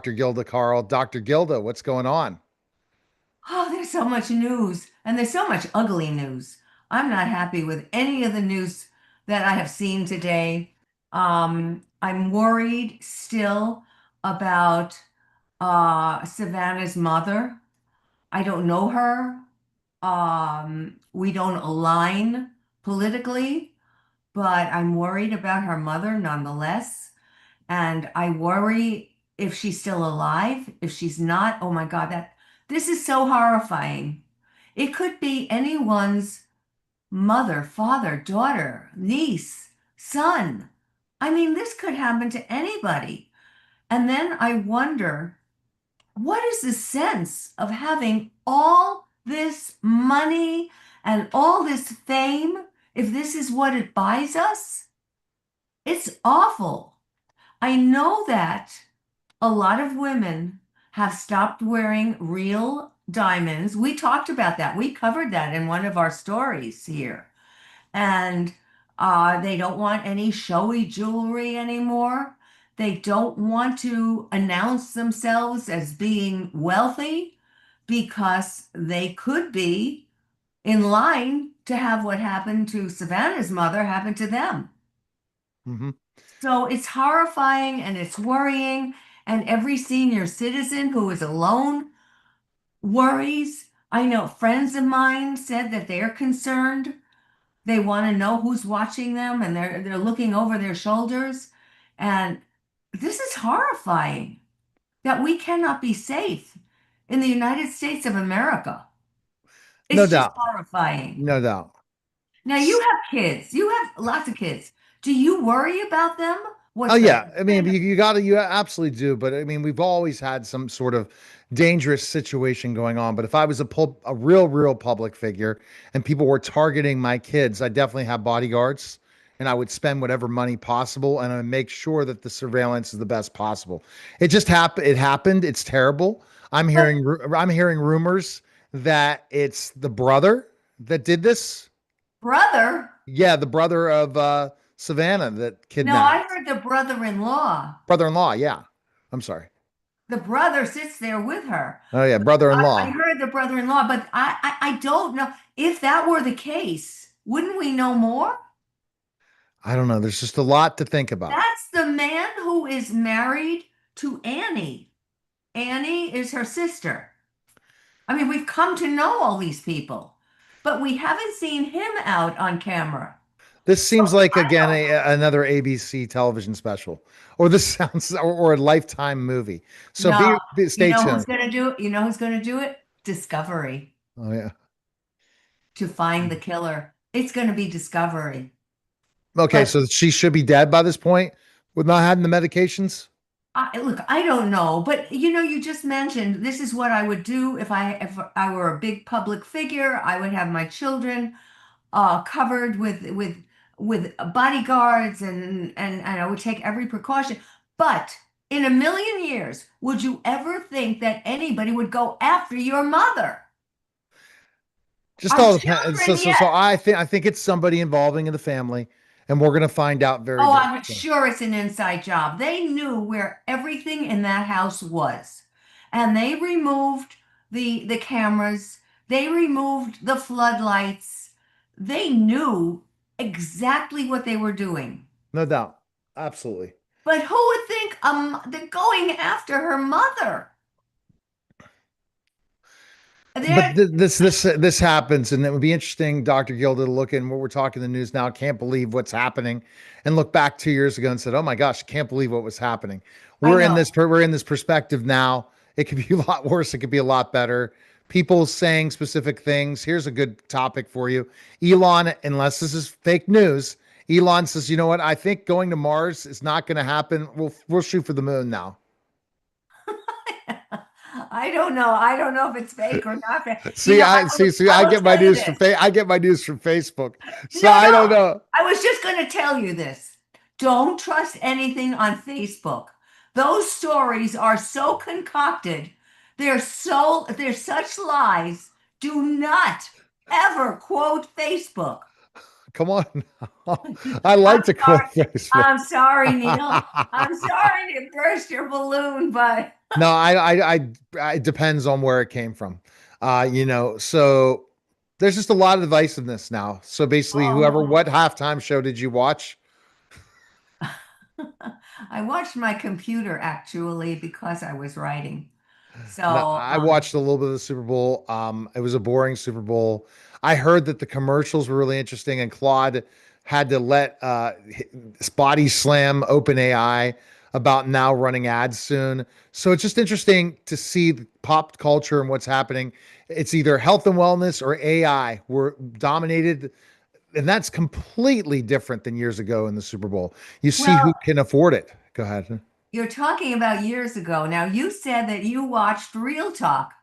Dr. Gilda Carl. Dr. Gilda, what's going on? Oh, there's so much news and there's so much ugly news. I'm not happy with any of the news that I have seen today. I'm worried still about Savannah's mother. I don't know her. We don't align politically, but I'm worried about her mother nonetheless. And I worry if she's still alive. If she's not, oh my God, that this is so horrifying. It could be anyone's mother, father, daughter, niece, son. I mean, this could happen to anybody. And then I wonder, what is the sense of having all this money and all this fame if this is what it buys us? It's awful. I know that a lot of women have stopped wearing real diamonds. We talked about that. We covered that in one of our stories here. And they don't want any showy jewelry anymore. They don't want to announce themselves as being wealthy because they could be in line to have what happened to Savannah's mother happen to them. Hmm. So it's horrifying and it's worrying. And every senior citizen who is alone worries. I know friends of mine said that they're concerned. They want to know who's watching them and they're looking over their shoulders. And this is horrifying that we cannot be safe in the United States of America. No It's just doubt. horrifying. No doubt. Now you have kids. You have lots of kids. Do you worry about them? Oh What's going yeah, to I mean happen? you absolutely do, but I mean we've always had some sort of dangerous situation going on. But if I was a real public figure and people were targeting my kids, I definitely have bodyguards, and I would spend whatever money possible, and I would make sure that the surveillance is the best possible. It just happened. It happened. It's terrible. But I'm hearing rumors that it's the brother that did this. brother, Yeah, the brother of Savannah that no, I kidnapped. heard the brother-in-law. Brother-in-law, yeah. I'm sorry. The brother sits there with her. Oh yeah, But I brother-in-law. heard the brother-in-law, but I don't know if that were the case. Wouldn't we know more? I don't know. There's just a lot to think about. That's the man who is married to Annie. Annie is her sister. I mean, we've come to know all these people, but we haven't seen him out on camera. This So seems like I again don't know. another ABC television special, or this sounds or a Lifetime movie. So No, you stay know who's tuned. going to do it? You know who's going to do it? Discovery Oh yeah. to find the killer. It's going to be Discovery. Okay, But so she should be dead by this point with not having the medications. look, I don't know, but you just mentioned this is what I would do if I were a big public figure. I would have my children covered with bodyguards and I would take every precaution. But in a million years, would you ever think that anybody would go after your mother? Just Our all depends. children So yet? I think it's somebody involving in the family, and we're gonna find out very Oh, very I'm soon. sure it's an inside job. They knew where everything in that house was. And they removed the cameras. They removed the floodlights. They knew exactly what they were doing. No doubt. Absolutely. But who would think they're going after her mother? But They're this happens, and it would be interesting, Dr. Gilda, to look in what we're talking in the news now. Can't believe what's happening, and look back 2 years ago and said, "Oh my gosh, can't believe what was happening." I know. We're in this perspective now. It could be a lot worse. It could be a lot better. People saying specific things. Here's a good topic for you. Elon, unless this is fake news, Elon says, "You know what? I think going to Mars is not going to happen. We'll shoot for the moon now." I don't know. I don't know if it's fake or not fake. See, I I will get my tell you news from this. I get my news from Facebook. So No, I don't no. know. I was just going to tell you this. Don't trust anything on Facebook. Those stories are so concocted. They're such lies. Do not ever quote Facebook. Come on. I I'm like to sorry. quote Facebook. I'm sorry, Neil. I'm sorry to burst your balloon, but No, it depends on where it came from. So there's just a lot of divisiveness now. So basically, whoever, oh, what halftime show did you watch? I watched my computer actually because I was writing. No, So, I watched a little bit of the Super Bowl. It was a boring Super Bowl. I heard that the commercials were really interesting, and Claude had to let body slam OpenAI about now running ads soon. So it's just interesting to see the pop culture and what's happening. It's either health and wellness or AI. We're dominated, and that's completely different than years ago in the Super Bowl. You see who well, can afford it. Go ahead. you're talking about years ago. Now, you said that you watched Real Talk.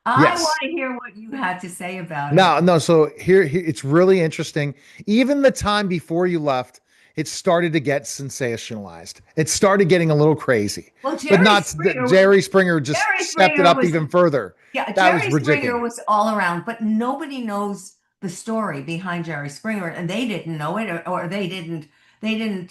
I want Yes. to hear what you had to say about it. No, no. So here, it's really interesting. Even the time before you left, it started to get sensationalized. It started getting a little crazy, Well, but not that Jerry Springer just Jerry stepped it Springer up was even further. Yeah, That was Jerry Springer ridiculous. was all around, but nobody knows the story behind Jerry Springer, and they didn't know it, or they didn't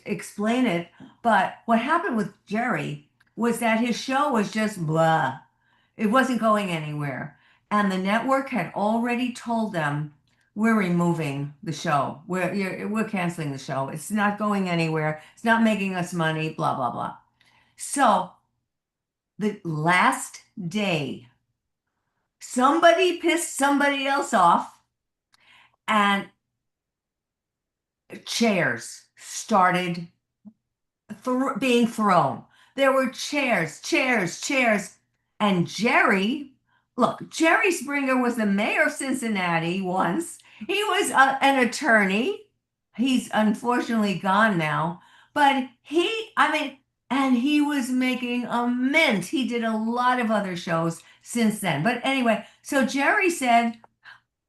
explain it. But what happened with Jerry was that his show was just blah. It wasn't going anywhere. And the network had already told them, we're removing the show. We're canceling the show. It's not going anywhere. It's not making us money, blah, blah, blah. So the last day somebody pissed somebody else off and chairs started being thrown. There were chairs, chairs, chairs. And Jerry Springer was the mayor of Cincinnati once. He was an attorney. He's unfortunately gone now, but and he was making a mint. He did a lot of other shows since then. But anyway, so Jerry said,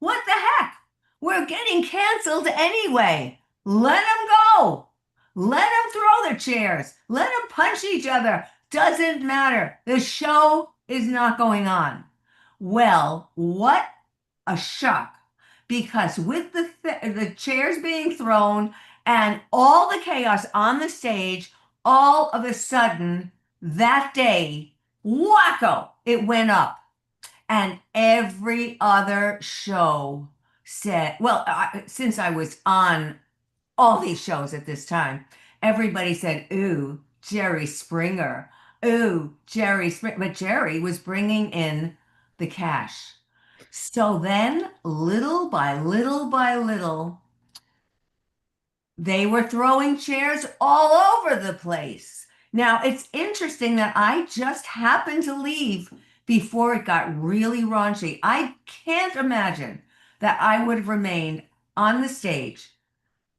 what the heck? We're getting canceled anyway. Let them go. Let them throw their chairs. Let them punch each other. Doesn't matter. The show is not going on. Well, what a shock. Because with the chairs being thrown and all the chaos on the stage, all of a sudden that day, wacko, it went up. And every other show said, well, since I was on all these shows at this time, everybody said, ooh, Jerry Springer. Ooh, Jerry Springer. But Jerry was bringing in the cash. So then, little by little by little, they were throwing chairs all over the place. Now, it's interesting that I just happened to leave before it got really raunchy. I can't imagine that I would have remained on the stage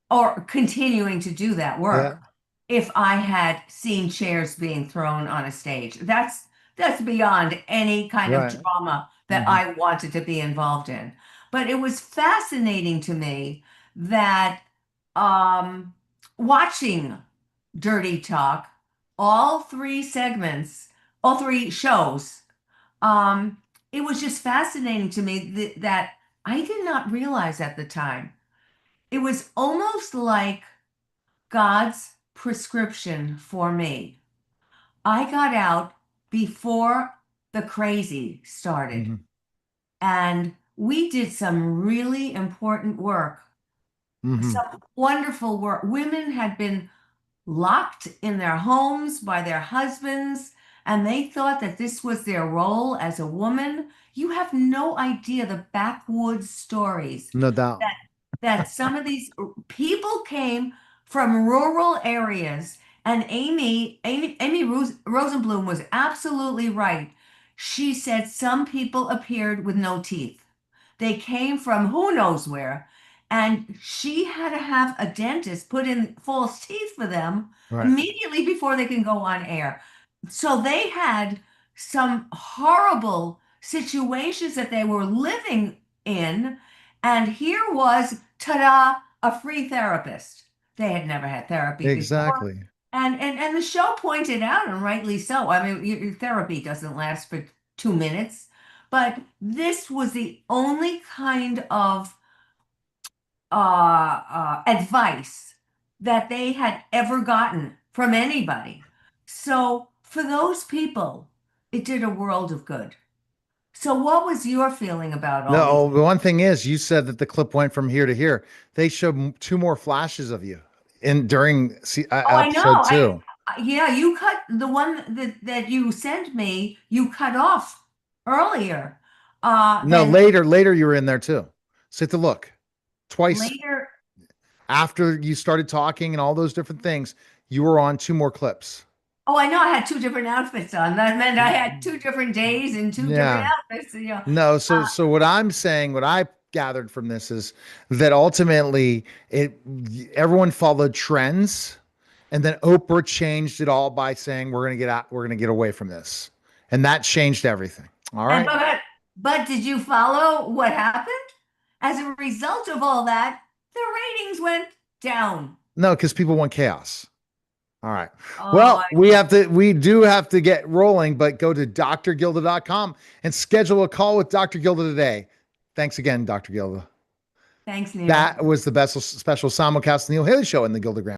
or continuing to do that Yeah. work if I had seen chairs being thrown on a stage. That's beyond any kind of Right. drama that Hmm. I wanted to be involved in. But it was fascinating to me that um, watching Dirty Talk, all three segments, all three shows, um, it was just fascinating to me that I did not realize at the time. It was almost like God's prescription for me. I got out before the crazy started, Hmm. and we did some really important work, Hmm. some wonderful work. Women had been locked in their homes by their husbands, and they thought that this was their role as a woman. You have no idea the backwoods stories No doubt. that some of these people came from rural areas. And Amy Rosenblum was absolutely right. She said some people appeared with no teeth. They came from who knows where. And she had to have a dentist put in false teeth for them Right. immediately before they can go on air. So they had some horrible situations that they were living in. And here was, ta-da, a free therapist. They had never had therapy before. Exactly. And the show pointed out, and rightly so. I mean, your therapy doesn't last for 2 minutes, but this was the only kind of advice that they had ever gotten from anybody. So for those people, it did a world of good. So what was your feeling about all these? No, the one thing is, you said that the clip went from here to here. They showed two more flashes of you in during Oh, I know. episode two. Yeah, you cut the one that you sent me, you cut off earlier. No, Then later you were in there too. So to look twice later. after you started talking and all those different things, you were on two more clips. Oh, I know I had two different outfits on. That meant I had two different days and two different Yeah. outfits. No, so what I'm saying, what I gathered from this is that ultimately it everyone followed trends, and then Oprah changed it all by saying we're gonna get away from this. And that changed everything. All And right. but did you follow what happened? As a result of all that, the ratings went down. No, because people want chaos. All right. Oh, Well, we do have to get rolling, but go to drgilda.com and schedule a call with Dr. Gilda today. Thanks again, Dr. Gilda. thanks, Neil. That was the best special simulcast of the Neil Haley Show in the Gilda Graham